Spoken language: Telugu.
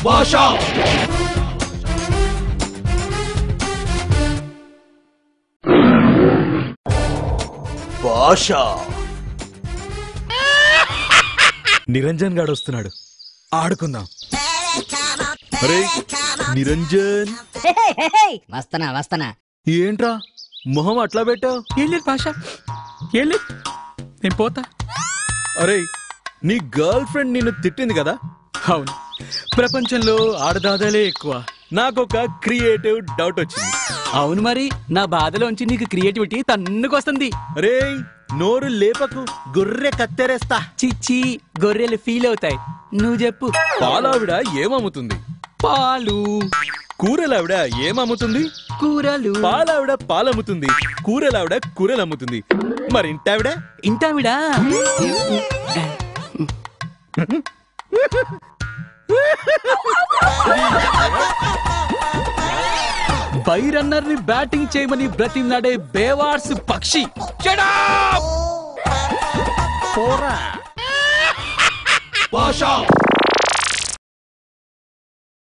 భాషా భాషా నిరంజన్ గాడు వస్తున్నాడు, ఆడుకుందాం. అరే నిరంజన్, వస్తనా ఏంట్రా మొహం అట్లా పెట్టావు? ఏం భాష, ఏం నేను పోతా. అరే నీ గర్ల్ ఫ్రెండ్ నిన్ను తిట్టింది కదా? అవును, ప్రపంచంలో ఆడదాదాలే ఎక్కువ. నాకొక క్రియేటివ్ డౌట్ వచ్చింది. అవును మరి, నా బాధలోంచి నీకు క్రియేటివిటీ తన్నుకొస్తుంది. అరే నోరు లేపకు, గొర్రె కత్తెరేస్తా. చిచ్చి, గొర్రెలు ఫీల్ అవుతాయి. నువ్వు చెప్పు. పాలావిడ ఏమమ్ముతుంది? పాలు. కూరలావిడ ఏమమ్ముతుంది? కూరలు. పాలావిడ పాలమ్ముతుంది, కూరలావిడ కూరలు అమ్ముతుంది. మరి ఇంటావిడ? ఇంటావిడా బై రన్నర్ ని బ్యాటింగ్ చేయమని బ్రతిమలాడే బేవార్స్ పక్షి. భాషా